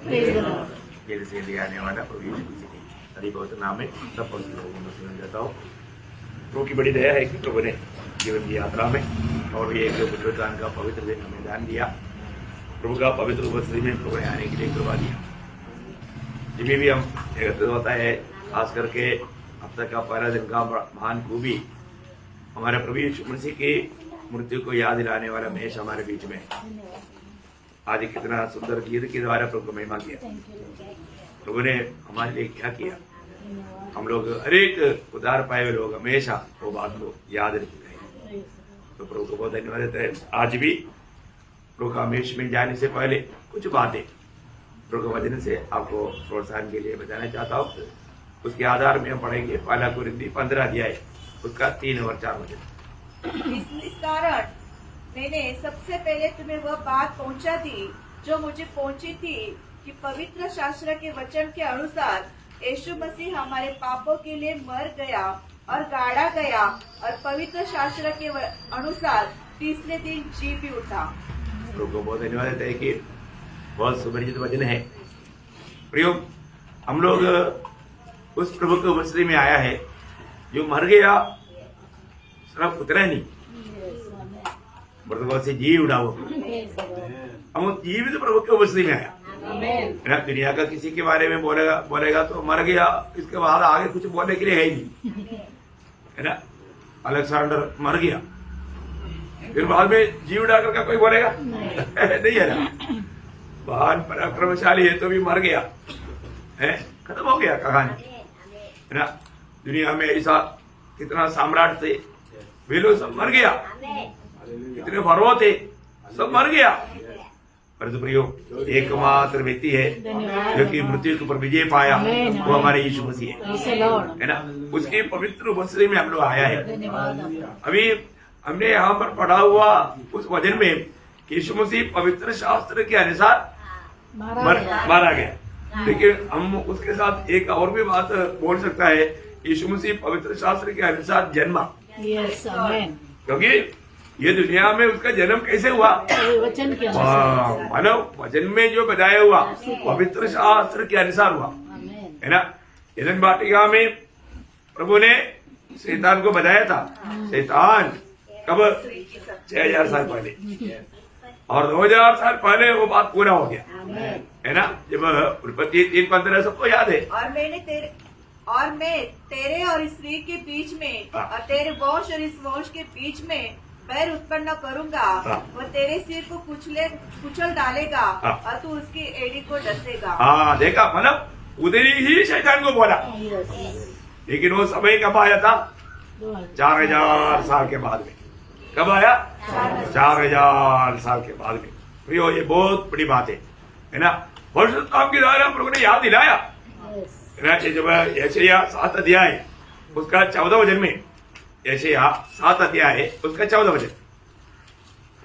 Jail से ले आने वाला प्रभु यीशु मसीह की हरि बहुत नाम में सब पवित्र लोगों को सुन जाता हूँ। प्रभु की बड़ी दया है कि प्रभु ने जीवन की यात्रा में और ये एक पुत्रदान का पवित्र दिन हमें दान दिया। प्रभु का पवित्र उपस्थिति में प्रभु ने आने के लिए करवा दिया। जिसमें भी हम एकत्रित होता है, खास करके अब तक का पहला दिन का महान खूबी हमारे प्रभु यीशु मसीह की मृत्यु को याद दिलाने वाला मेष हमारे बीच में आज कितना सुंदर गीत के द्वारा प्रभु को महिमा किया। प्रभु ने हमारे लिए क्या किया, हम लोग हर एक उदार पाए हुए लोग हमेशा वो बात को याद रखते हैं। तो प्रभु को बहुत धन्यवाद देते हैं। आज भी प्रभु का मेष में जाने से पहले कुछ बातें प्रभु के वचन से आपको प्रोत्साहन के लिए बताना चाहता हूँ। उसके आधार में हम पढ़ेंगे पहला कुरिन्थी 15 अध्याय उसका 3 और 4 वचन। इस कारण मैंने सबसे पहले तुम्हें वह बात पहुंचा दी जो मुझे पहुंची थी कि पवित्र शास्त्र के वचन के अनुसार यीशु मसीह हमारे पापों के लिए मर गया और गाड़ा गया और पवित्र शास्त्र के अनुसार तीसरे दिन जी भी उठा। प्रभु को बहुत धन्यवाद देते हैं कि बहुत सुपरिचित वचन है। प्रियो, हम लोग उस प्रभु के उपस्थिति में आया है जो मर गया, सिर्फ उतरा नहीं, मृतकों से जी उड़ा वो। हम जीवित प्रभु के उपस्थिति में आया है ना। दुनिया का किसी के बारे में बोलेगा तो मर गया, इसके बाद आगे कुछ बोलने के लिए है ही नहीं, है ना। अलेक्जेंडर मर गया, फिर बाद में जी उड़ा करके कोई बोलेगा नहीं है ना। महान पराक्रमशाली है तो भी मर गया है, खत्म हो गया कहानी, है ना। दुनिया में ऐसा कितना सम्राट थे, वे लोग सब मर गया, कितने फरो थे सब मर गया। परंतु प्रियो, एकमात्र व्यक्ति है जो कि मृत्यु के ऊपर विजय पाया, वो हमारे यीशु मसीह है ना। उसकी पवित्र उपस्थिति में हम लोग आया है। अभी हमने यहाँ पर पढ़ा हुआ उस वचन में यीशु मसीह पवित्र शास्त्र के अनुसार मारा गया, लेकिन हम उसके साथ एक और भी बात बोल सकता है, यीशु मसीह पवित्र शास्त्र के अनुसार जन्मा। क्योंकि ये दुनिया में उसका जन्म कैसे हुआ, वचन के मानव वचन में जो बताया हुआ पवित्र शास्त्र के अनुसार हुआ, है ना। एदन वाटिका में प्रभु ने शैतान को बताया था, शैतान कब 6000 साल पहले, और 2000 साल पहले वो बात पूरा हो गया, है ना। जब उत्पत्ति 3:15 सबको याद है। और मैं तेरे और इस स्त्री के बीच में और तेरे वंश और इस वंश के बीच में बैर उत्पन्न करूंगा, वो तेरे सिर को कुचल डालेगा और तू उसकी एड़ी को डसेगा। हाँ, देखा, मतलब उधरी ही शैतान को बोला, लेकिन वो समय कब आया था, 4000 साल के बाद में। कब आया, 4000 साल के बाद में। प्रियो, ये बहुत बड़ी बात है ना। भविष्यवाणी के द्वारा प्रभु ने याद दिलाया, जब यशायाह 7 अध्याय उसका 14 वचन में, यशायाह 7 अध्याय उसका 14 वचन।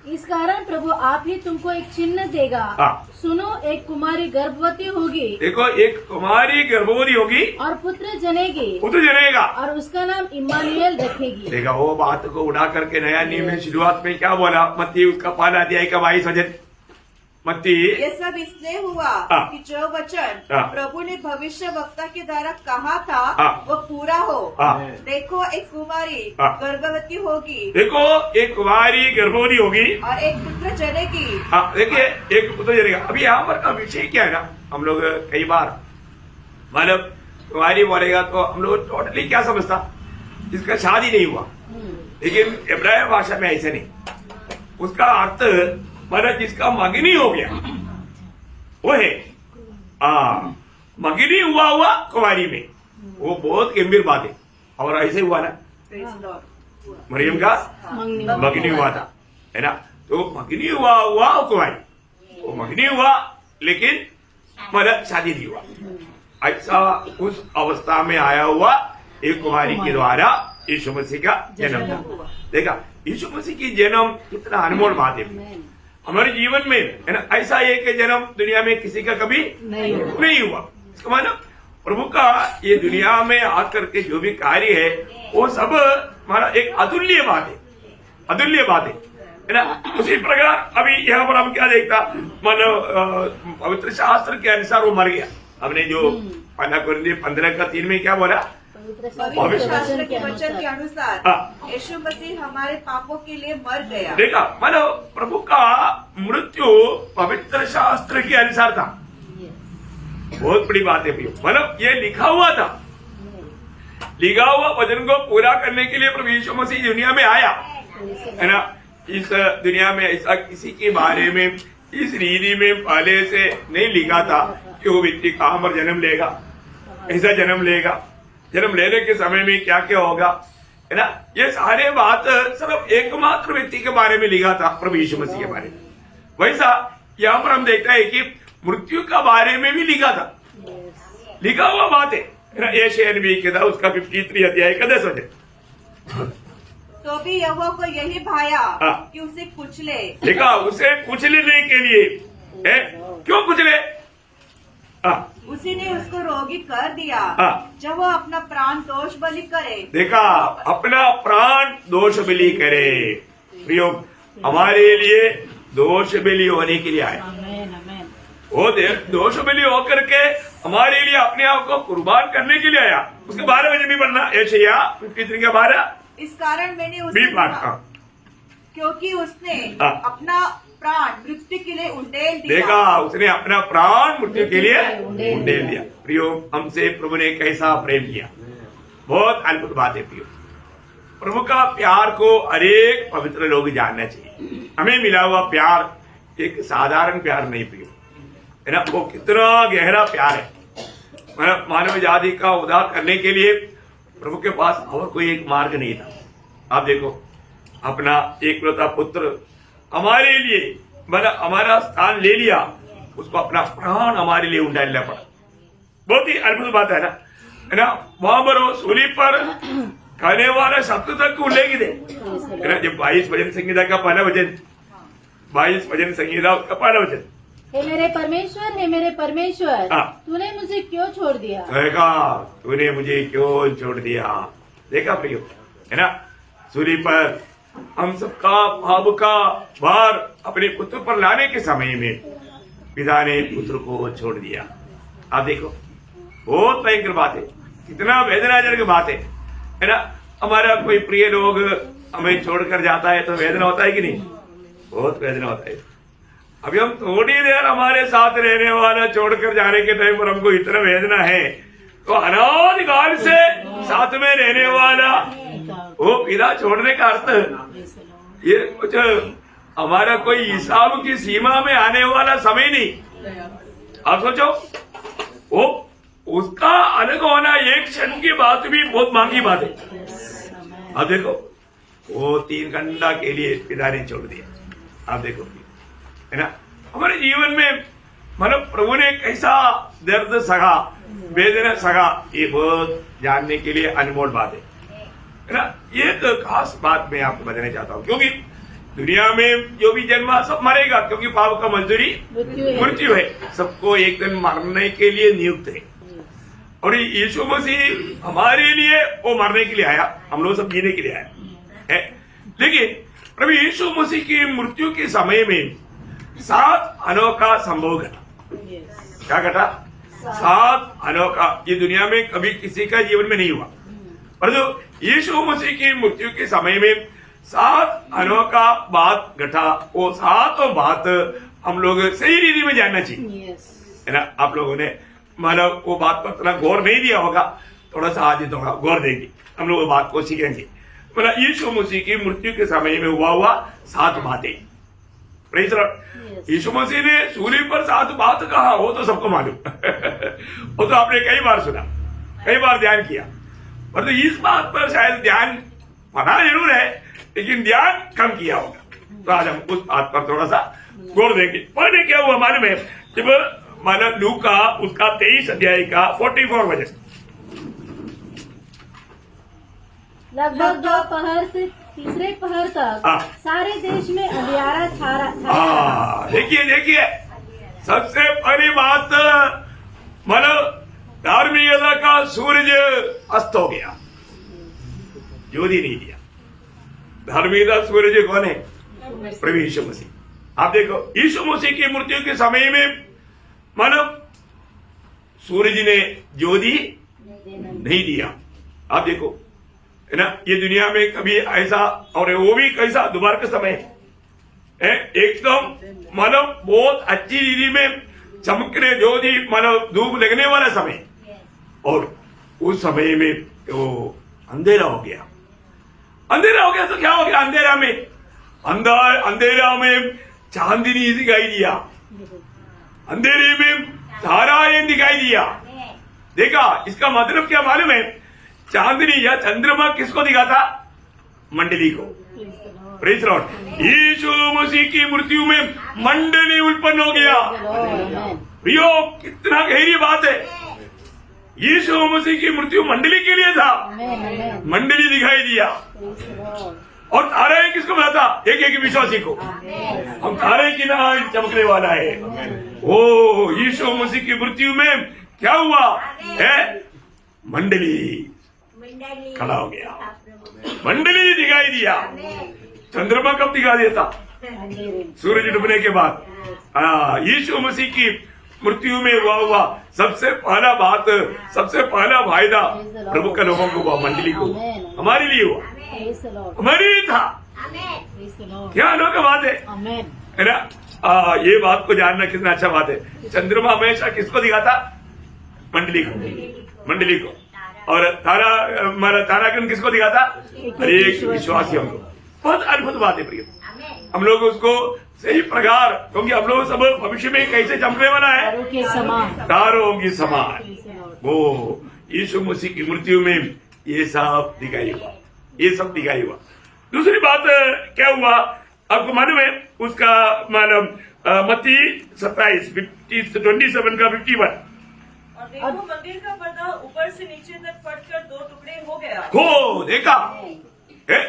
इस कारण प्रभु आप ही तुमको एक चिन्ह देगा। सुनो, एक कुमारी गर्भवती होगी। देखो, एक कुमारी गर्भवती होगी और पुत्र जनेगी, और उसका नाम इम्मानुएल रखेगी। देखा, वो बात को उड़ा करके नया नियम में शुरुआत में क्या बोला, मत्ती उसका 5 अध्याय का 22 वचन। मत्ती, ये सब इसलिए हुआ कि जो वचन प्रभु ने भविष्य वक्ता के द्वारा कहा था वो पूरा हो। देखो, एक कुमारी गर्भवती होगी, और एक पुत्र जनेगी। देखिए, एक पुत्र जनेगा। अभी यहाँ पर का विषय क्या है ना, हम लोग कई बार मतलब कुमारी बोलेगा तो हम लोग टोटली क्या समझता, जिसका शादी नहीं हुआ। लेकिन इब्राहिम भाषा में ऐसे नहीं, उसका अर्थ मतलब जिसका मगनी हो गया वो है। मगनी हुआ कुमारी में, वो बहुत गंभीर बात है। और ऐसे हुआ ना, मरियम का मगनी हुआ था, है ना। तो मगनी हुआ कुमारी, वो मगनी हुआ लेकिन मतलब शादी नहीं हुआ, ऐसा उस अवस्था में आया हुआ एक कुमारी के द्वारा यीशु मसीह का जन्म था। देखा, यीशु मसीह की जन्म कितना अनमोल बात है हमारे जीवन में, है ना। ऐसा एक जन्म दुनिया में किसी का कभी नहीं हुआ। इसका मतलब प्रभु का ये दुनिया में आकर के जो भी कार्य है वो सब हमारा एक अतुल्य बात है, है ना। उसी प्रकार अभी यहाँ पर हम क्या देखता, मतलब पवित्र शास्त्र के अनुसार वो मर गया। हमने जो 15:3 में क्या बोला, पवित्र शास्त्र के वचन के अनुसार यीशु मसीह हमारे पापों के लिए मर गया। देखा, मतलब प्रभु का मृत्यु पवित्र शास्त्र के अनुसार था। बहुत बड़ी बात है भैया, मतलब ये लिखा हुआ था, लिखा हुआ वचन को पूरा करने के लिए प्रभु यीशु मसीह दुनिया में आया, है ना। इस दुनिया में ऐसा किसी के बारे में इस रीति में पहले से नहीं लिखा था कि वो व्यक्ति कहाँ पर जन्म लेगा, ऐसा जन्म लेगा, जन्म लेने के समय में क्या क्या होगा, है ना। ये सारे बात सिर्फ एकमात्र व्यक्ति के बारे में लिखा था, प्रभु यीशु मसीह के बारे में। वैसा यहाँ पर हम देखते हैं कि मृत्यु का बारे में भी लिखा था, लिखा हुआ बात है ना। यशायाह नबी के था उसका 53 अध्याय का 10 वचन। तो भी यहोवा को यही भाया कि उसे कुचले। देखा, उसे कुचलने के लिए है, क्यों कुचले, उसी ने उसको रोगी कर दिया जब वो अपना प्राण दोष बलि करे। देखा, अपना प्राण दोष बलि करे। प्रियो, हमारे लिए दोष बलि होने के लिए आया, वो दोष बलि होकर के हमारे लिए अपने आप को कुर्बान करने के लिए आया। उसके 12 वचन भी पढ़ना, यशायाह 53 के 12। इस कारण मैंने उसे क्योंकि उसने अपना प्राण मृत्यु के लिए उंडेल दिया। देखा, उसने अपना प्राण मृत्यु के लिए उंडेल दिया। प्रियो, हमसे प्रभु ने कैसा प्रेम किया, बहुत अद्भुत बात है प्रियो। प्रभु का प्यार को अनेक पवित्र लोग जानना चाहिए। हमें मिला हुआ प्यार एक साधारण प्यार नहीं प्रियो, है ना। वो कितना गहरा प्यार है, मतलब मानव जाति का उद्धार करने के लिए प्रभु के पास और कोई एक मार्ग नहीं था। आप देखो, अपना एकलौता पुत्र हमारे लिए, मतलब हमारा स्थान ले लिया, उसको अपना प्राण हमारे लिए उंडालना पड़ा। बहुत ही अद्भुत बात है ना। वहां पर वो सूली पर खाने वाला शब्द तक उल्लेखित है ना। जब 22 भजन संहिता का पहला वचन, 22 भजन संहिता उसका पहला वचन, हे मेरे परमेश्वर, तूने मुझे क्यों छोड़ दिया। देखा, तूने मुझे क्यों छोड़ दिया। देखा प्रियो, है ना, सूली पर हम सबका पाप का भार अपने पुत्र पर लाने के समय में पिता ने पुत्र को छोड़ दिया। आप देखो, बहुत भयंकर बात है, कितना वेदनाजनक बात है ना। हमारा कोई प्रिय लोग हमें छोड़कर जाता है तो वेदना होता है कि नहीं, बहुत वेदना होता है। अभी हम थोड़ी देर हमारे साथ रहने वाला छोड़कर जाने के टाइम पर हमको इतना वेदना है, तो अनादिकाल से साथ में रहने वाला वो पिता छोड़ने का अर्थ ये कुछ हमारा कोई हिसाब की सीमा में आने वाला समय नहीं। आप सोचो, वो उसका अलग होना एक क्षण की बात भी बहुत महंगी बात है। आप देखो, वो 3 घंटा के लिए पिता ने छोड़ दिया। आप देखो, है ना, हमारे जीवन में मतलब प्रभु ने कैसा दर्द सहा, वेदना सहा, ये बहुत जानने के लिए अनमोल बात है ना। ये तो खास बात मैं आपको बताना चाहता हूँ, क्योंकि दुनिया में जो भी जन्मा सब मरेगा, क्योंकि पाप का मजदूरी मृत्यु है। सबको एक दिन मरने के लिए नियुक्त है, और यीशु मसीह हमारे लिए वो मरने के लिए आया, हम लोग सब जीने के लिए आया है। लेकिन प्रभु यीशु मसीह की मृत्यु के समय में 7 अनोखा संभव घटा। क्या घटा? 7 अनोखा। ये दुनिया में कभी किसी का जीवन में नहीं हुआ, परंतु यीशु मसीह की मृत्यु के समय में 7 अनोखा बात घटा। वो 7 बात हम लोग सही रीति में जानना चाहिए, है ना। आप लोगों ने मतलब वो बात पर इतना गौर नहीं दिया होगा, थोड़ा सा आज होगा गौर देंगे, हम लोग वो बात को सीखेंगे। मतलब यीशु मसीह की मृत्यु के समय में हुआ 7 बातें। यीशु मसीह ने सूली पर 7 बात कहा, वो तो सबको मालूम वो तो आपने कई बार सुना, कई बार ध्यान किया, पर तो इस बात पर शायद ध्यान पढ़ा जरूर है, लेकिन ध्यान कम किया होगा। तो आज हम उस बात पर थोड़ा सा गौर देंगे। पहले क्या हुआ मालूम है, जब मानव लूका उसका 23 अध्याय का 44 वचन, लगभग दोपहर से तीसरे पहर तक सारे देश में अंधियारा छा। देखिए सबसे पहली बात, मतलब धार्मिकता का सूरज अस्त हो गया, ज्योति नहीं दिया। धार्मिकता सूरज कौन है? प्रभु यीशु मसीह। आप देखो यीशु मसीह की मृत्यु के समय में मानो सूरज ने ज्योति नहीं दिया। आप देखो है ना, ये दुनिया में कभी ऐसा, और वो भी कैसा दोपहर का समय है, एकदम मानो बहुत अच्छी रीति में चमकने ज्योति मानो धूप लगने वाला समय, और उस समय में वो अंधेरा हो गया। अंधेरा हो गया तो क्या हो गया? अंधेरा में चांदनी दिखाई दिया, अंधेरे में ताराएं दिखाई दिया। देखा, इसका मतलब क्या मालूम है? चांदनी या चंद्रमा किसको दिखाता? मंडली को। Praise Lord. यीशु मसीह की मृत्यु में मंडली उत्पन्न हो गया। प्रियो, कितना गहरी बात है। यीशु मसीह की मृत्यु मंडली के लिए था, मंडली दिखाई दिया। और तारे किसको बताता? एक एक विश्वासी को। हम तारे की तरह चमकने वाला है। ओ यीशु मसीह की मृत्यु में क्या हुआ है? मंडली खड़ा हो गया, मंडली दिखाई दिया। चंद्रमा कब दिखा देता? सूरज डूबने के बाद। यीशु मसीह की मृत्यु में हुआ सबसे पहला बात, सबसे पहला फायदा प्रभु के लोगों को हुआ, मंडली को। हमारे लिए हुआ, हमारे लिए था। क्या अनोखा बात है ना? ये बात को जानना कितना अच्छा बात है। चंद्रमा हमेशा किसको दिखाता? मंडली को, मंडली को। और तारागण किसको दिखाता? हरेक विश्वासियों को। बहुत अद्भुत बात है प्रिय। हम लोग उसको सही प्रकार, क्योंकि हम लोग सब भविष्य में कैसे चमकने वाला है? तारों की समान। वो यीशु मसीह की मृत्यु में ये सब दिखाई हुआ, ये सब दिखाई हुआ। दूसरी बात क्या हुआ आपको मालूम है? उसका मालूम मत्ती 27 का 51। और देखो, मंदिर का पर्दा ऊपर से नीचे तक फटकर 2 टुकड़े हो गया। हो देखा,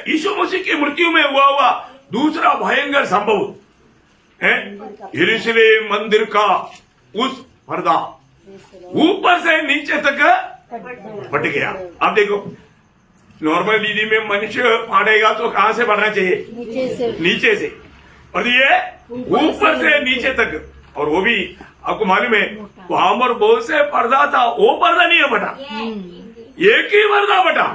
यीशु मसीह की मृत्यु में हुआ दूसरा भयंकर संभव है। यरूशलेम मंदिर का उस पर्दा ऊपर से नीचे तक फट गया। अब देखो, नॉर्मल रीति में मनुष्य फाड़ेगा तो कहां से बढ़ना चाहिए? नीचे से। और ये ऊपर से नीचे तक, और वो भी आपको मालूम है वहां पर बहुत से पर्दा था, वो पर्दा नहीं है बटा, एक ही पर्दा बटा।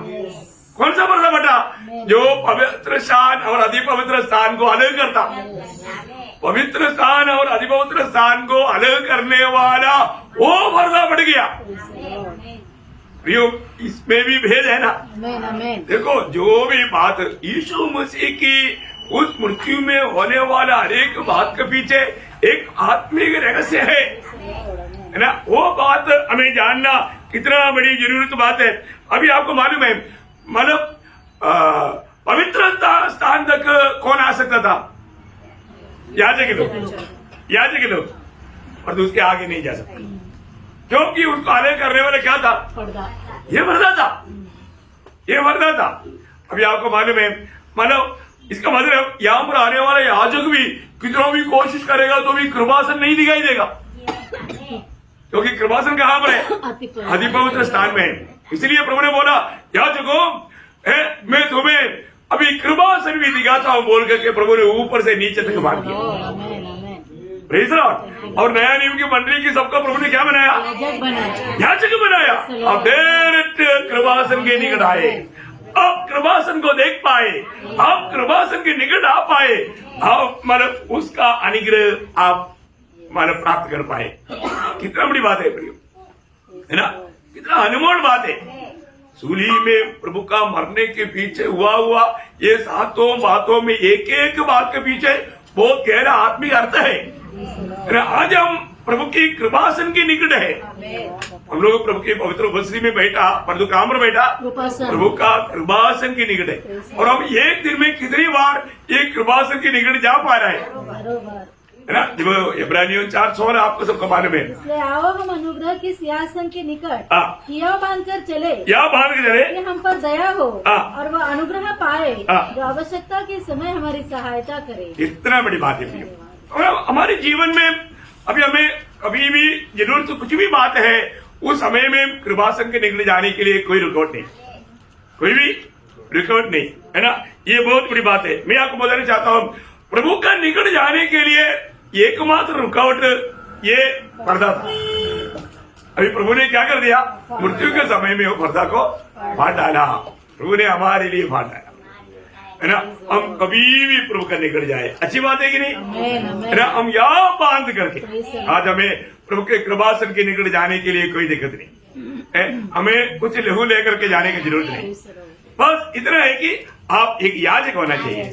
कौन सा पर्दा बटा? जो पवित्र स्थान और अति पवित्र स्थान को अलग करता। पवित्र स्थान और अति पवित्र स्थान को अलग करने वाला वो पर्दा बढ़ गया। इसमें भी भेद है ना? देखो, जो भी बात यीशु मसीह की उस मृत्यु में होने वाला हर एक बात के पीछे एक आत्मिक रहस्य है ना? वो बात हमें जानना कितना बड़ी जरूरत बात है। अभी आपको मालूम है, मतलब पवित्र स्थान तक कौन आ सकता था? याजक के लोग, और तो उसके आगे नहीं जा सकते, क्योंकि उसको अलग करने वाला क्या था? ये पर्दा था, ये पर्दा था। अभी आपको मालूम है, मतलब इसका मतलब यहाँ पर आने वाला याजक भी कितना भी कोशिश करेगा तो भी कृपासन नहीं दिखाई देगा, क्योंकि कृपासन कहाँ पर है? अति पवित्र स्थान में है। इसलिए प्रभु ने बोला, याजकों मैं तुम्हें अभी कृपासन भी दिखाता हूँ बोल करके प्रभु ने ऊपर से नीचे तक बांध दिया। Praise Lord. और नया नियम की मंडली की सबका प्रभु ने क्या बनाया? याजक बनाया। अब डायरेक्ट कृपासन के निकट आए, आप कृपासन को देख पाए, आप कृपासन के निकट आ पाए, आप मतलब उसका अनुग्रह आप मतलब प्राप्त कर पाए। कितना बड़ी बात है प्रिय, है ना? कितना अनमोल बात है। सूली में प्रभु का मरने के पीछे हुआ ये सातों बातों में एक एक बात के पीछे बहुत गहरा आत्मिक अर्थ है। आज हम प्रभु की कृपासन के निकट है। हम लोग प्रभु की पवित्र उपस्थिति में बैठा, प्रभु काम पर बैठा, प्रभु का कृपासन के निकट है। और हम एक दिन में कितनी बार ये कृपासन के निकट जा पा रहे हैं, है ना? जब इब्रानियों 4:16 आपको सबको मालूम है, इसलिए आओ हम अनुग्रह के सिंहासन के निकट या बांधकर चले, कि हम पर दया हो और वह अनुग्रह पाए जो आवश्यकता के समय हमारी सहायता करे। इतना बड़ी बात है। और हमारे जीवन में अभी हमें कभी भी जरूरत कुछ भी बात है, उस समय में कृपासन के निकले जाने के लिए कोई रुकावट नहीं, कोई भी रुकावट नहीं, है ना? ये बहुत बड़ी बात है। मैं आपको बताना चाहता हूँ, प्रभु का निकट जाने के लिए एकमात्र रुकावट ये पर्दा था। अभी प्रभु ने क्या कर दिया, मृत्यु के समय में वो पर्दा को फाड़ डाला। प्रभु ने हमारे लिए फाड़ डाला, है ना। हम कभी भी प्रभु का निकट जाए, अच्छी बात है कि नहीं, है ना। हम यहाँ बांध करके आज हमें प्रभु के कृपासन के निकट जाने के लिए कोई दिक्कत नहीं है। हमें कुछ लहू लेकर के जाने की जरूरत नहीं, बस इतना है कि आप एक याजक होना चाहिए।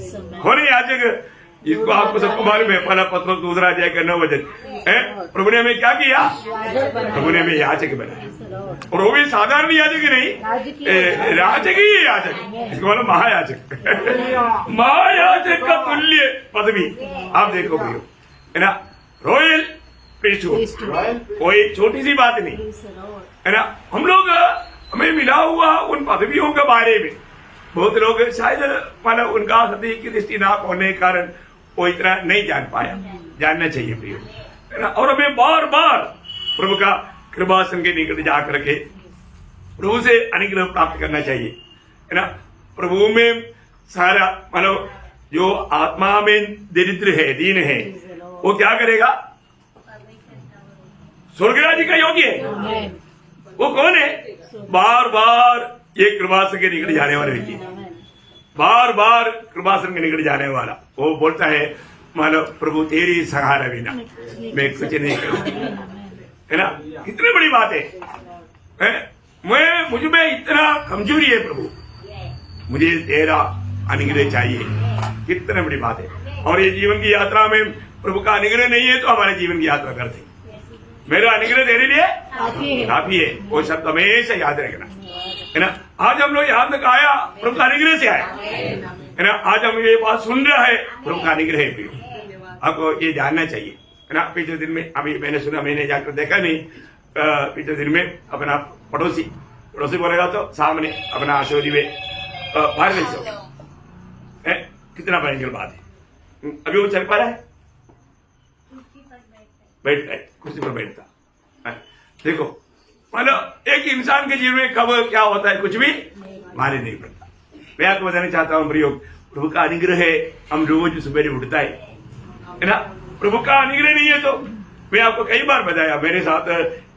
कौन है याजक? इसको आपको सबको मालूम है, पहला पत्रोस दूसरा अध्याय का 9 वचन है। प्रभु ने हमें क्या किया? प्रभु ने हमें याजक बनाया, और वो भी साधारण याजक नहीं, राजकीय याजक, इसको बोलो महायाजक। महायाजक का तुल्य पदवी आप देखो भैया, है ना। रॉयल प्रीस्टहुड कोई छोटी सी बात नहीं, है ना। हम लोग हमें मिला हुआ उन पदवियों के बारे में बहुत लोग शायद मतलब उनका हृदय की दृष्टि ना होने के कारण वो इतना नहीं जान पाया। जानना चाहिए प्रियो, है ना। और हमें बार बार प्रभु का कृपासन के निकट जाकर के प्रभु से अनुग्रह प्राप्त करना चाहिए, है ना। प्रभु में सारा मतलब जो आत्मा में दरिद्र है, दीन है, वो क्या करेगा? स्वर्ग राज्य का योग्य है। वो कौन है? बार बार ये कृपासन के निकट जाने वाले व्यक्ति, बार बार कृपासन के निकट जाने वाला, वो बोलता है मानो प्रभु तेरी सहारा बिना मैं कुछ नहीं करूं, है ना। कितनी बड़ी बात है, मैं मुझ में इतना कमजोरी है प्रभु, मुझे तेरा अनुग्रह चाहिए। कितनी बड़ी बात है। और ये जीवन की यात्रा में प्रभु का अनुग्रह नहीं है तो हमारे जीवन की यात्रा करते, मेरा अनुग्रह तेरे लिए काफी है। वो शब्द हमेशा याद रखना, है ना। आज हम लोग यहाँ तक आया प्रभु का अनुग्रह से आया, है ना। आज हम ये बात सुन रहा है प्रभु का अनुग्रह है। आपको ये जानना चाहिए, है ना। पिछले दिन में अभी मैंने सुना, मैंने जाकर देखा नहीं, पिछले दिन में अपना पड़ोसी बोलेगा तो सामने अपना आशोरी में बाहर है। कितना भयंकर बात है। अभी वो चल पा रहा है, बैठता है, कुर्सी पर बैठता। देखो मतलब एक इंसान के जीवन में कब क्या होता है कुछ भी मालूम नहीं पड़ता। मैं आपको बताना चाहता हूँ प्रयोग, प्रभु का अनुग्रह है, हम रोज सुबह उठता है ना। प्रभु का अनुग्रह नहीं है तो मैं आपको कई बार बताया, मेरे साथ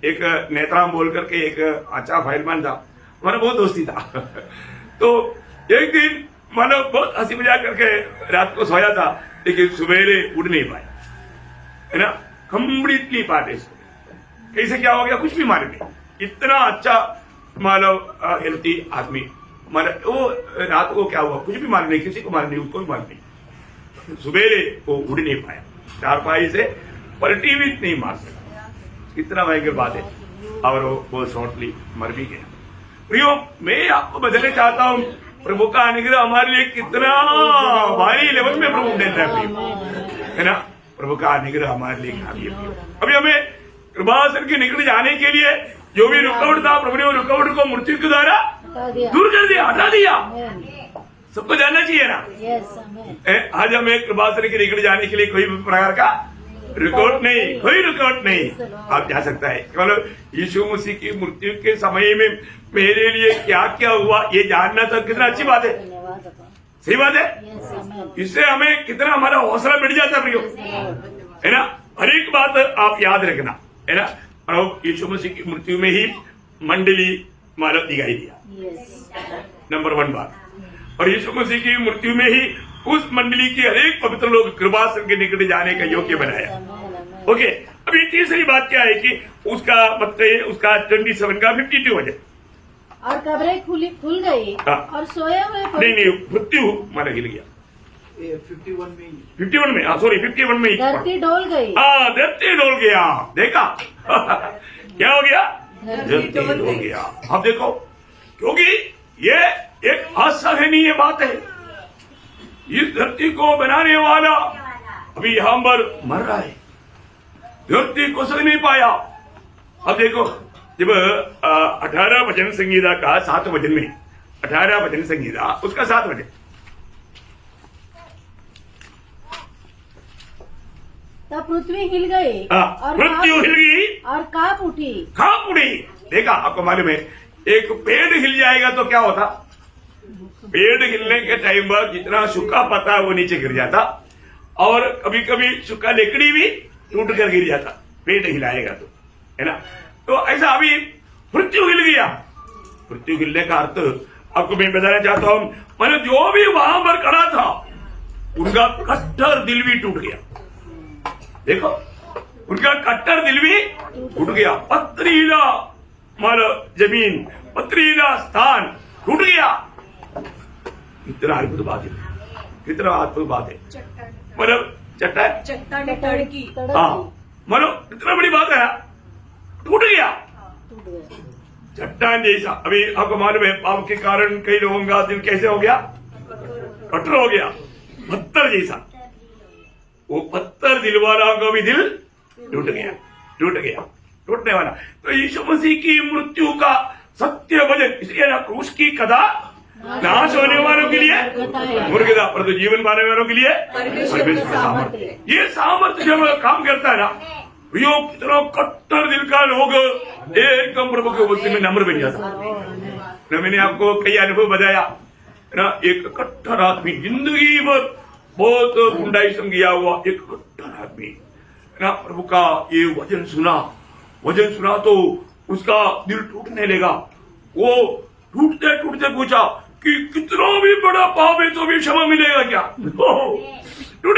एक नेत्राम बोल करके एक अच्छा फाइलमैन था, हमारा बहुत दोस्ती था। तो एक दिन मानो बहुत हंसी मजाक करके रात को सोया था, लेकिन सवेरे उठ नहीं पाया, है ना। कंप्लीटली पार्ट कैसे क्या हो गया कुछ भी मालूम नहीं। इतना अच्छा मानव हेल्थी आदमी, मतलब वो रात को क्या हुआ कुछ भी मालूम नहीं, किसी को मालूम नहीं, उसको भी मालूम नहीं। सवेरे वो उड़ नहीं पाया, चारपाई से पलटी भी नहीं मार सका। कितना भयंकर बात है। और वो शॉर्टली मर भी गया। प्रियो, मैं आपको बताना चाहता हूँ प्रभु का अनुग्रह हमारे लिए कितना भारी लेवल में प्रभु देता है, है ना। प्रभु का अनुग्रह हमारे लिए काफी है। अभी हमें कृपासन के निकट जाने के लिए जो भी रुकावट था, प्रभु ने वो रुकावट को मृत्यु के द्वारा दूर कर दिया, हटा दिया। सबको जानना चाहिए ना। आज हमें कृपासन के निकट जाने के लिए कोई भी प्रकार का रुकावट नहीं, कोई रुकावट नहीं। आप जा सकता है केवल यीशु मसीह की मृत्यु के समय में मेरे लिए क्या क्या हुआ ये जानना तो कितना अच्छी बात है, सही बात है। इससे हमें कितना हमारा हौसला बढ़ जाता है प्रियो, है ना। हर एक बात आप याद रखना, है ना। और यीशु मसीह की मृत्यु में ही मंडली मानव दिखाई दिया, नंबर 1 बात। और यीशु मसीह की मृत्यु में ही उस मंडली के हर एक पवित्र लोग कृपासन के निकट जाने का योग्य बनाया। ओके, अभी तीसरी बात क्या है कि उसका मतलब उसका 27 का 52 वजह और कब्रें खुल गई और सोए हुए नहीं मृत्यु माना गिर गया 51 में, सॉरी 51 में धरती डोल गई। हाँ, धरती डोल गया। देखा क्या हो गया? धरती डोल गया। अब देखो, क्योंकि ये एक असहनीय बात है। इस धरती को बनाने वाला अभी यहाँ पर मर रहा है, धरती को सह नहीं पाया। अब देखो, जब 18 भजन संगीता का 7 भजन में 18 भजन संगीता उसका 7 भजन, तब पृथ्वी हिल गई और पृथ्वी हिल गई और कांप उठी। देखा, आपको मालूम है एक पेड़ हिल जाएगा तो क्या होता? पेड़ हिलने के टाइम पर जितना सूखा पत्ता है वो नीचे गिर जाता, और कभी कभी सूखा लकड़ी भी टूट कर गिर जाता, पेट हिलाएगा तो, है ना। तो ऐसा अभी मृत्यु हिल गया। मृत्यु हिलने का अर्थ आपको मैं बताना चाहता हूं, मतलब जो भी वहां पर खड़ा था उनका कट्टर दिल भी टूट गया। देखो, उनका कट्टर दिल भी टूट गया। पथरीला मतलब जमीन, पथरीला स्थान टूट गया। कितना अद्भुत बात है, कितना अद्भुत बात है। मतलब चट्टान तड़की, हाँ, मतलब कितना बड़ी बात है, टूट गया। चट्टान जैसा, अभी आपको मालूम है पाप के कारण कई लोगों का दिल कैसे हो गया, कठोर हो गया, पत्थर जैसा। वो पत्थर दिल वाला का भी दिल टूट गया, टूट गया, टूटने वाला। तो यीशु मसीह की मृत्यु का सत्य वचन, इसलिए ना क्रूस की कथा नाश होने वालों के लिए मुर्गदा, परंतु जीवन पाने वालों के लिए परमेश्वर का सामर्थ्य। ये सामर्थ्य जब काम करता है ना, यो कितना कट्टर दिल का लोग एकदम प्रभु के उपस्थिति में नम्र बन जाता है। मैंने आपको कई अनुभव बताया ना, एक कट्टर आदमी जिंदगी भर बहुत गुंडाई संग गया हुआ एक कट्टर आदमी ना, प्रभु का ये वचन सुना तो उसका दिल टूटने लगा। वो टूटते टूटते पूछा कि कितना भी बड़ा पाप है तो भी क्षमा मिलेगा क्या? टूट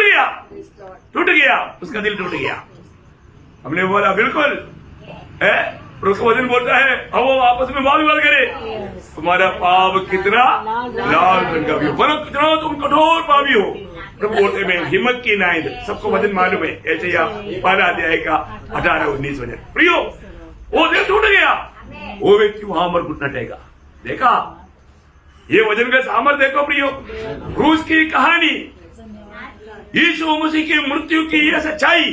गया, उसका दिल टूट गया। हमने बोला बिल्कुल है, उसका वचन बोलता है अब वो आपस में वाद करे, तुम्हारा पाप कितना लाल रंग का भी हो, बोलो कितना तुम कठोर पापी हो। प्रभु बोलते में हिम्मत की नाई, सबको वचन मालूम है, ऐसे या 12 अध्याय का 18-19 वचन। प्रियो, वो दिल टूट गया, वो व्यक्ति वहां पर घुटना टेका। देखा ये वचन का सामर्थ्य देखो प्रियो, क्रूस की कहानी, यीशु मसीह की मृत्यु की यह सच्चाई,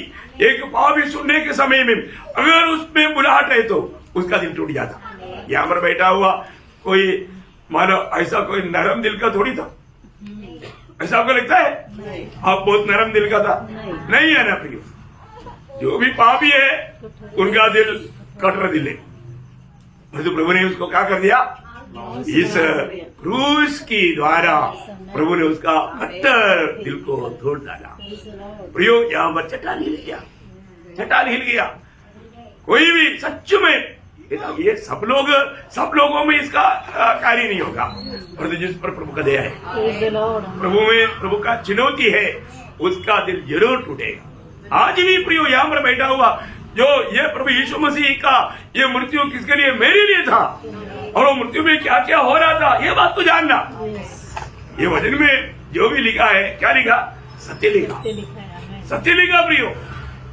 एक पापी सुनने के समय में अगर उसमें बुलाहट है तो उसका दिल टूट जाता। यहाँ पर बैठा हुआ कोई मानो ऐसा कोई नरम दिल का थोड़ी था, ऐसा आपको लगता है? आप बहुत नरम दिल का था? नहीं है ना प्रियो। जो भी पापी है उनका दिल कठोर दिल है, तो प्रभु ने उसको क्या कर दिया, इस क्रूस की द्वारा प्रभु ने उसका कट्टर दिल को तोड़ डाला। प्रियो, यहाँ पर चट्टान हिल गया। कोई भी सच में ये सब लोगों में इसका कार्य नहीं होगा, परंतु जिस पर प्रभु का दया है, प्रभु का चुनौती है, उसका दिल जरूर टूटेगा। आज भी प्रियो यहाँ पर बैठा हुआ जो ये प्रभु यीशु मसीह का ये मृत्यु किसके लिए, मेरे लिए था, और वो मृत्यु में क्या क्या हो रहा था ये बात तो जानना। ये वचन में जो भी लिखा है, क्या लिखा, सत्य लिखा प्रियो।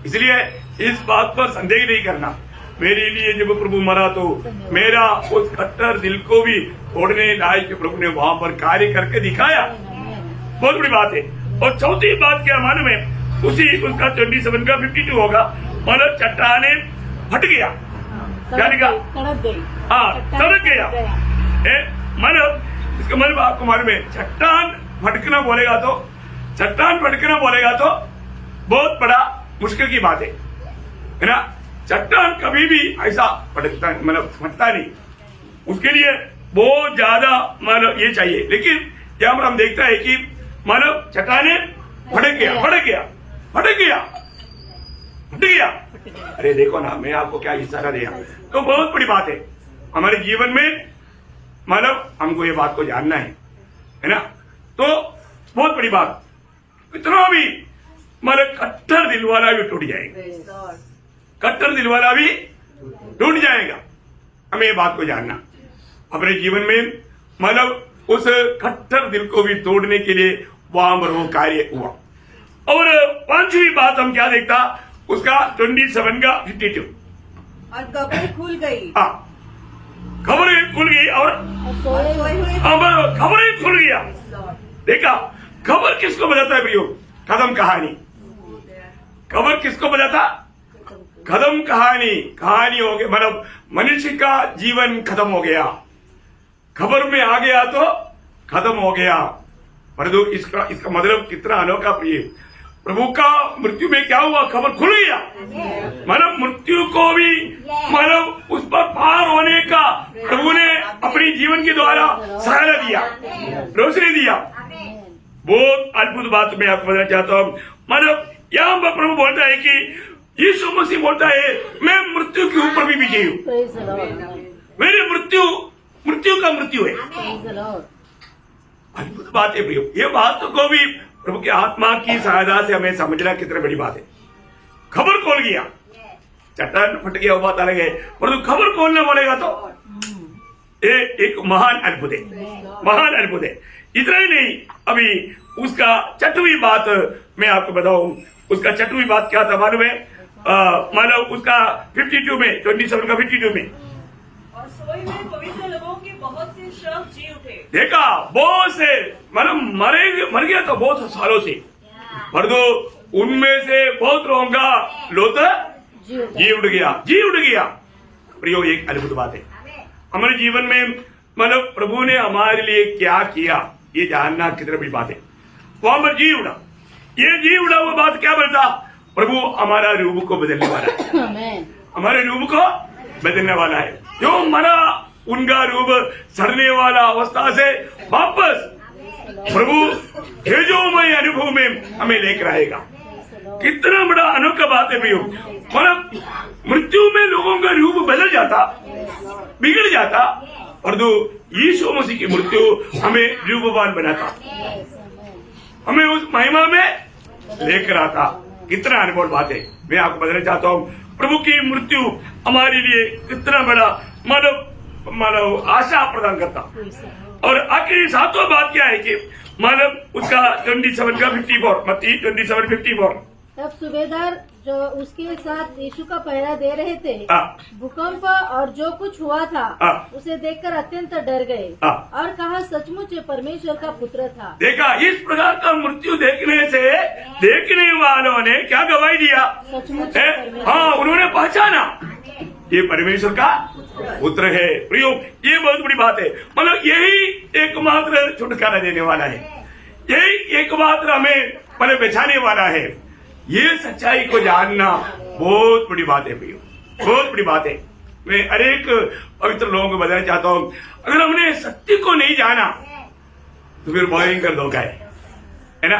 इसलिए इस बात पर संदेह नहीं करना। मेरे लिए जब प्रभु मरा तो मेरा उस कट्टर दिल को भी तोड़ने लायक प्रभु ने वहां पर कार्य करके दिखाया, बहुत बड़ी बात है। और चौथी बात क्या मालूम है, उसी उसका 27 का 52 होगा, मतलब चट्टाने फट गया, क्या लिखा, तड़क गया। मतलब इसका मतलब आपको मालूम है, चट्टान फटकना बोलेगा तो बहुत बड़ा मुश्किल की बात है ना। चट्टान कभी भी ऐसा फटकता मतलब फटता नहीं, उसके लिए बहुत ज्यादा मतलब ये चाहिए। लेकिन यहाँ पर हम देखता है कि मतलब चट्टाने फटक गया। अरे देखो ना, मैं आपको क्या इशारा दिया, तो बहुत बड़ी बात है हमारे जीवन में, मतलब हमको ये बात को जानना है ना। तो बहुत बड़ी बात, कितना भी मतलब कट्टर दिल वाला भी टूट जाएगा, हमें ये बात को जानना अपने जीवन में। मतलब उस कट्टर दिल को भी तोड़ने के लिए वहां पर वो कार्य हुआ। और 5वीं बात हम क्या देखता, उसका 27 का 52, और कब्र खुल गई। खबर खुल गई और खबर खुल गया। देखा, खबर किसको बताता है प्रियो, खत्म कहानी। खबर किसको बताता, खत्म कहानी हो गई, मतलब मनुष्य का जीवन खत्म हो गया, खबर में आ गया तो खत्म हो गया। परंतु इसका मतलब कितना अनोखा प्रिय, प्रभु का मृत्यु में क्या हुआ, खबर खुल गया। मतलब मृत्यु को भी मतलब उस पर पार होने का प्रभु ने अपनी जीवन के द्वारा सहारा दिया, रोशनी दिया। बहुत अद्भुत बात मैं आपको बताना चाहता हूँ। मतलब यहाँ पर प्रभु बोलता है कि यीशु मसीह बोलता है मैं मृत्यु के ऊपर भी विजयी हूँ। Praise the Lord. मेरी मृत्यु का मृत्यु है। Praise the Lord. अद्भुत बात है प्रियो, ये बात को भी प्रभु की आत्मा की सहायता से हमें समझना कितनी बड़ी बात है। खबर खोल गया, चट्टान फट गया, वो बात अलग है, परंतु खबर खोलना बोलेगा तो ये एक महान अद्भुत है, महान अद्भुत है। इतना ही नहीं, अभी उसका छठवीं बात मैं आपको बताऊं, उसका छठवीं बात क्या था मालूम है? मतलब उसका 52 में 27 का 52 में और सोए हुए पवित्र लोगों के बहुत से शव जी उठे। देखा बहुत से, मतलब मर गया तो बहुत सालों से, परंतु उनमें से बहुत लोगों का लोथ जी उठ गया। प्रियो एक अद्भुत बात है हमारे जीवन में, मतलब प्रभु ने हमारे लिए क्या किया ये जानना कितनी बड़ी बात है। वहां पर जी उड़ा, ये जी उड़ा हुआ बात क्या बोलता? प्रभु हमारा रूप को बदलने वाला है, Amen. हमारे रूप को बदलने वाला है। जो मरा उनका रूप सड़ने वाला अवस्था से वापस प्रभु तेजोमय अनुभव में हमें लेकर आएगा। कितना बड़ा अनोखा बात है भैया, मतलब मृत्यु में लोगों का रूप बदल जाता, बिगड़ जाता, परंतु यीशु मसीह की मृत्यु हमें रूपवान बनाता, हमें उस महिमा में लेकर आता। कितना अनमोल बात है। मैं आपको बताना चाहता हूँ प्रभु की मृत्यु हमारे लिए कितना बड़ा मानव आशा प्रदान करता। और आखिरी सातवां बात क्या है कि मानव उसका 27 का 54, मत्ती 27:54। तब सूबेदार जो उसके साथ यीशु का पहरा दे रहे थे, भूकंप और जो कुछ हुआ था उसे देखकर अत्यंत डर गए और कहा सचमुच ये परमेश्वर का पुत्र था। देखा, इस प्रकार का मृत्यु देखने से देखने वालों ने क्या गवाही दिया? सचमुच हाँ, उन्होंने पहचाना ये परमेश्वर का पुत्र है। प्रियो, ये बहुत बड़ी बात है। मतलब यही एकमात्र छुटकारा देने वाला है, यही एकमात्र हमें पले बचाने वाला है। ये सच्चाई को जानना बहुत बड़ी बात है भैया, बहुत बड़ी बात है। मैं अनेक पवित्र लोगों को बताना चाहता हूँ, अगर हमने सत्य को नहीं जाना तो फिर भयंकर धोखा है ना।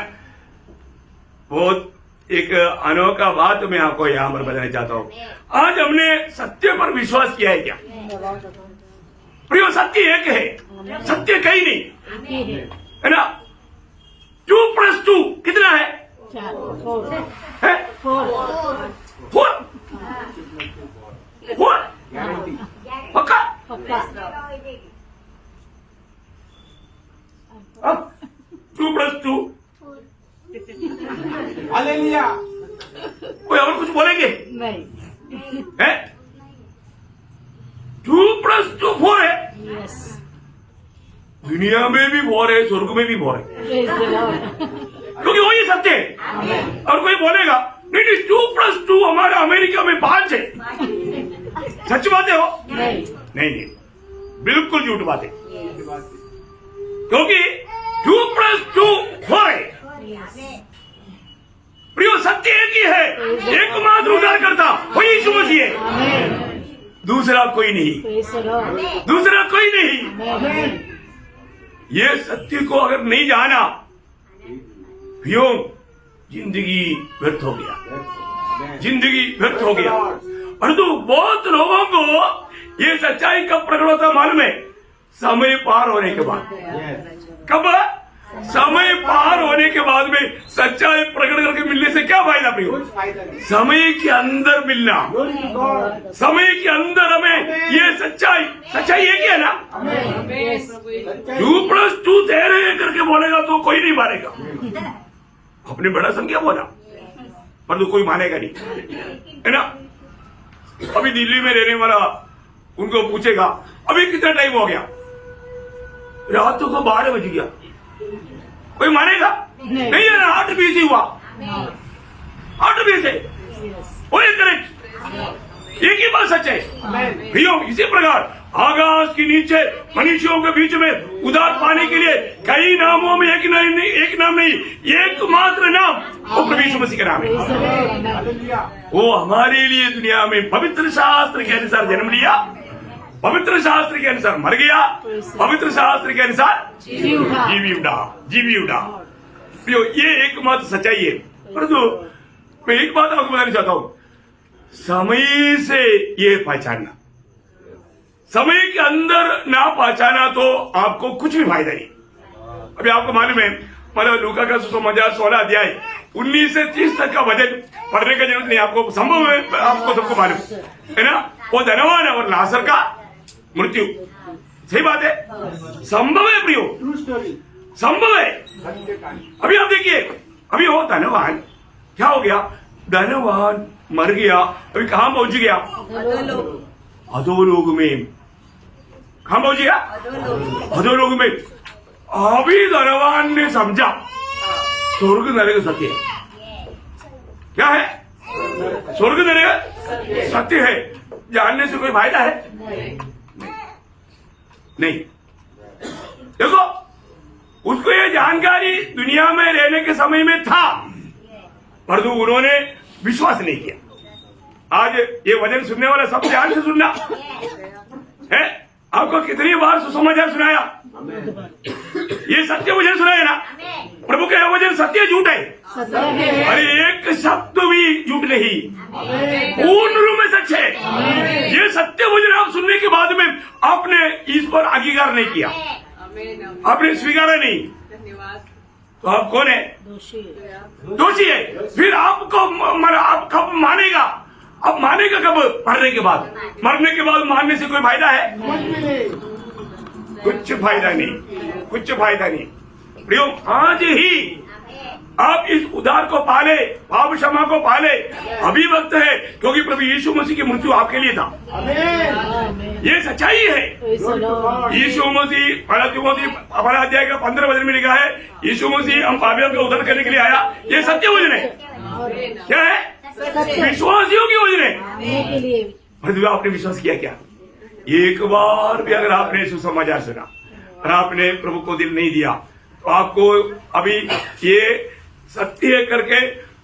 बहुत एक अनोखा बात मैं आपको यहाँ पर बताना चाहता हूँ। आज हमने सत्य पर विश्वास किया है क्या? प्रियो, सत्य एक है, सत्य कहीं नहीं है ना। 2+2 कितना है? 4 है? 4 पक्का? 2+2 हालेलुया। कोई और कुछ बोलेंगे? नहीं। है 2+2 4 है। यस, दुनिया में भी 4 है, स्वर्ग में भी 4 है, प्रेज द लॉर्ड। क्योंकि वही सत्य है। और कोई बोलेगा नहीं 2+2 हमारा अमेरिका में 5 है, सच बात है वो? नहीं, नहीं, बिल्कुल झूठ बात है, क्योंकि 2+2 4 है। प्रियो, सत्य एक ही है, एकमात्र उद्धार करता वही यीशु मसीह है, दूसरा कोई नहीं, प्रेज द लॉर्ड। दूसरा कोई नहीं। आमेन। ये सत्य को अगर नहीं जाना, प्रियो, जिंदगी व्यर्थ हो गया, जिंदगी व्यर्थ हो गया। परंतु बहुत लोगों को ये सच्चाई कब प्रकट होता मालूम है? समय पार होने के बाद। कब? समय पार होने के बाद में सच्चाई प्रकट करके मिलने से क्या फायदा प्रियो? समय के अंदर मिलना, समय के अंदर हमें ये सच्चाई एक ही है ना। 2+2 तेरे करके बोलेगा तो कोई नहीं मानेगा, अपने बड़ा संख्या बोला परंतु कोई मानेगा नहीं, है ना। अभी दिल्ली में रहने वाला उनको पूछेगा अभी कितना टाइम हो गया, रात को 12 बज गया, कोई मानेगा नहीं है ना। 8:20 हुआ, 8:20 है, वही करेक्ट, एक ही बात सच है भैया। इसी प्रकार आकाश के नीचे मनुष्यों के बीच में उद्धार पाने के लिए कई नामों में एक नाम नहीं, एकमात्र नाम वो प्रभु यीशु मसीह का नाम है। वो हमारे लिए दुनिया में पवित्र शास्त्र के अनुसार जन्म लिया, पवित्र शास्त्र के अनुसार मर गया, पवित्र शास्त्र के अनुसार जीवी उठा। प्रियो, ये एकमात्र सच्चाई है। परंतु मैं एक बात आपको बताना चाहता हूं, समय से ये पहचानना, समय के अंदर ना पहचाना तो आपको कुछ भी फायदा नहीं। अभी आपको मालूम है, मतलब लूका का सुसमाचार 16 अध्याय 19 से 30 तक का वचन पढ़ने का जरूरत नहीं, आपको संभव है, आपको सबको मालूम है ना। वो धनवान और लाजर का मृत्यु, सही बात है, संभव है प्रियो, संभव है। अभी आप देखिए, अभी वो धनवान क्या हो गया, धनवान मर गया, अभी कहां पहुंच गया, अधोलोक में। कहां पहुंच गया, अधोलोक में। अभी धनवान ने समझा स्वर्ग नरक सत्य है। क्या है, स्वर्ग नरक सत्य है, जानने से कोई फायदा है नहीं। देखो, उसको ये जानकारी दुनिया में रहने के समय में था, परंतु उन्होंने विश्वास नहीं किया। आज ये वचन सुनने वाला सब ध्यान से सुनना है। आपको कितनी बार सुसमाचार सुनाया, ये सत्य वचन सुनाया ना, प्रभु का वचन सत्य झूठ है, अरे एक शब्द भी झूठ नहीं, पूर्ण रूप में सच है। ये सत्य वचन आप सुनने के बाद में आपने इस पर अंगीकार नहीं किया, आपने स्वीकारा नहीं, तो आप कौन है, दोषी है। फिर आपको आप कब मानेगा, अब मानेगा कब, मरने के बाद। मरने के बाद मानने से कोई फायदा है, कुछ फायदा नहीं, कुछ फायदा नहीं। प्रियो, आज ही आप इस उद्धार को पाले, पाप क्षमा को पाले, अभी वक्त है, क्योंकि प्रभु यीशु मसीह की मृत्यु आपके लिए था। ये सच्चाई है। यीशु मसीह पहला अध्याय का 15 वचन में लिखा है, यीशु मसीह हम पापियों का उद्धार करने के लिए आया। ये सत्य वचन है। क्या है, विश्वासियों की वचन है। परंतु आपने विश्वास किया क्या? एक बार भी अगर आपने सुसमाचार सुना और आपने प्रभु को दिल नहीं दिया, तो आपको अभी ये सत्य करके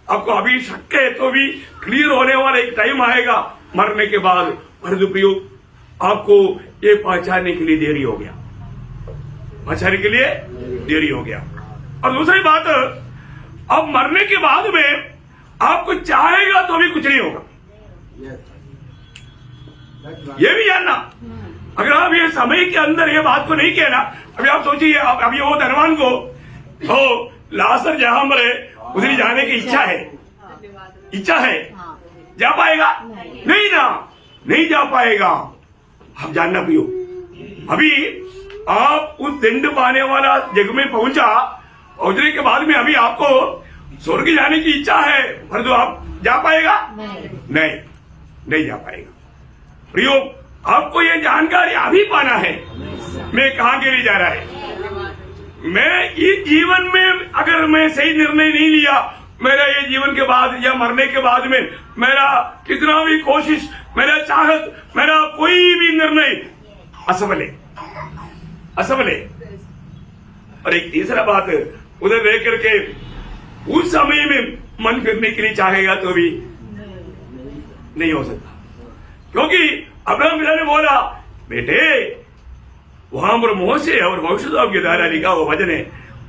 आपको अभी शक है, तो भी क्लियर होने वाला एक टाइम आएगा मरने के बाद। परंतु प्रियो, आपको ये पहचानने के लिए देरी हो गया, पहचानने के लिए देरी हो गया। और दूसरी बात, अब मरने के बाद में आपको चाहेगा तो भी कुछ नहीं होगा, ये भी जानना। अगर आप ये समय के अंदर ये बात को नहीं कहना, अभी आप सोचिए, अभी वो धनवान को तो लाजर जहां मरे उधर जाने की इच्छा है, इच्छा है, जा पाएगा नहीं ना, नहीं जा पाएगा। आप जानना पियो, अभी आप उस दंड पाने वाला जग में पहुंचा, पहुंचने के बाद में अभी आपको स्वर्ग जाने की इच्छा है, परंतु आप जा पाएगा नहीं, नहीं जा पाएगा। प्रियो, आपको ये जानकारी अभी पाना है, मैं कहां के लिए जा रहा है। मैं इस जीवन में अगर मैं सही निर्णय नहीं लिया, मेरा ये जीवन के बाद या मरने के बाद में मेरा कितना भी कोशिश, मेरा चाहत, मेरा कोई भी निर्णय असफल है, असफल है। और एक तीसरा बात, उधर रह करके उस समय में मन फिरने के लिए चाहेगा तो भी नहीं हो सकता, क्योंकि अब्राहम पिता ने बोला, बेटे वहां पर मोसे और भविष्यद्वाणी के द्वारा लिखा वो वचन है,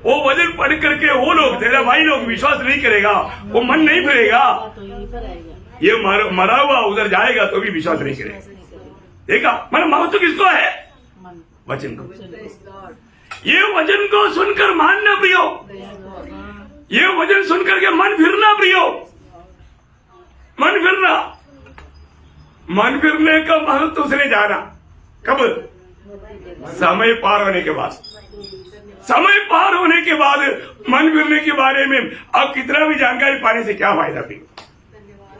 वो वचन पढ़ करके वो लोग, तेरा भाई लोग विश्वास नहीं करेगा, वो मन नहीं फिरेगा, ये मरा हुआ उधर जाएगा तो भी विश्वास नहीं करेगा। देखा, मन महत्व किसको है, वचन को। ये वचन को सुनकर मानना प्रियो, ये वचन सुनकर के मन फिरना प्रियो, मन फिरना, मन फिरने का महत्व उसने जाना कब, समय पार होने के बाद। समय पार होने के बाद मन फिरने के बारे में अब कितना भी जानकारी पाने से क्या फायदा भी,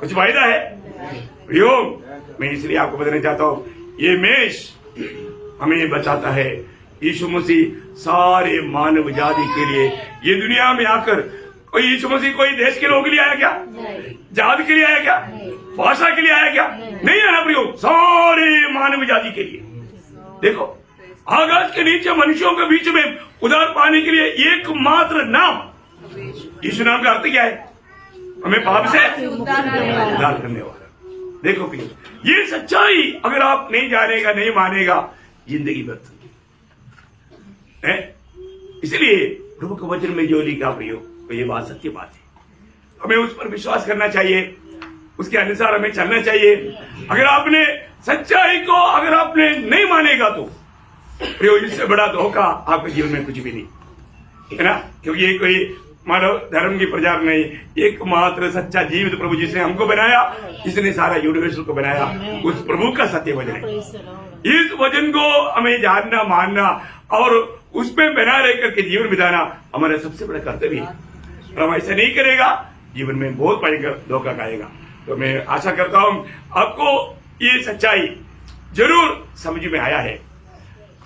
कुछ फायदा है प्रियो। मैं इसलिए आपको बताना चाहता हूं, ये मेष हमें बचाता है। यीशु मसीह सारे मानव जाति के लिए ये दुनिया में आकर, कोई यीशु मसीह कोई देश के लोगों के लिए आया क्या, जाति के लिए आया क्या, भाषा के लिए आया क्या, नहीं आया प्रियो, सारे मानव जाति के लिए। देखो, आकाश के नीचे मनुष्यों के बीच में उद्धार पाने के लिए एकमात्र नाम, यीशु नाम का अर्थ क्या है, हमें पाप से उद्धार करने वाला। देखो प्रियो, ये सच्चाई अगर आप नहीं जानेगा, नहीं मानेगा, जिंदगी व्यर्थ है। इसलिए प्रभु के वचन में जो लिखा प्रियो, तो ये बात सच्ची बात है। हमें उस पर विश्वास करना चाहिए, उसके अनुसार हमें चलना चाहिए। अगर आपने सच्चाई को अगर आपने नहीं मानेगा तो प्रियो, इससे बड़ा धोखा आपके जीवन में कुछ भी नहीं है ना, क्योंकि ये कोई मानव धर्म की प्रचार नहीं, एकमात्र सच्चा जीवित प्रभु जिसने हमको बनाया, जिसने सारा यूनिवर्स को बनाया, उस प्रभु का सत्य वचन है। इस वचन को हमें जानना, मानना और उसमें बना रह करके जीवन बिताना हमारा सबसे बड़ा कर्तव्य है। और हम ऐसा नहीं करेगा, जीवन में बहुत भयंकर धोखा खाएगा। तो मैं आशा करता हूं आपको ये सच्चाई जरूर समझ में आया है।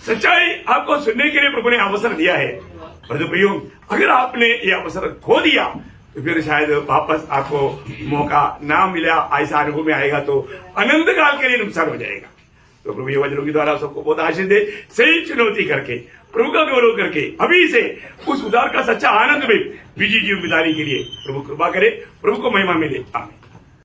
सच्चाई आपको सुनने के लिए प्रभु ने अवसर दिया है, पर जो प्रियो, अगर आपने ये अवसर खो दिया तो फिर शायद वापस आपको मौका ना मिला, ऐसा अनुभव में आएगा तो अनंत काल के लिए नुकसान हो जाएगा। तो प्रभु ये वचनों के द्वारा सबको बहुत आशीष दे, सही चुनौती करके प्रभु का गौरव करके अभी से उस उद्धार का सच्चा आनंद में बीजी जीवन बिताने के लिए प्रभु कृपा करे, प्रभु को महिमा मिले। आमीन।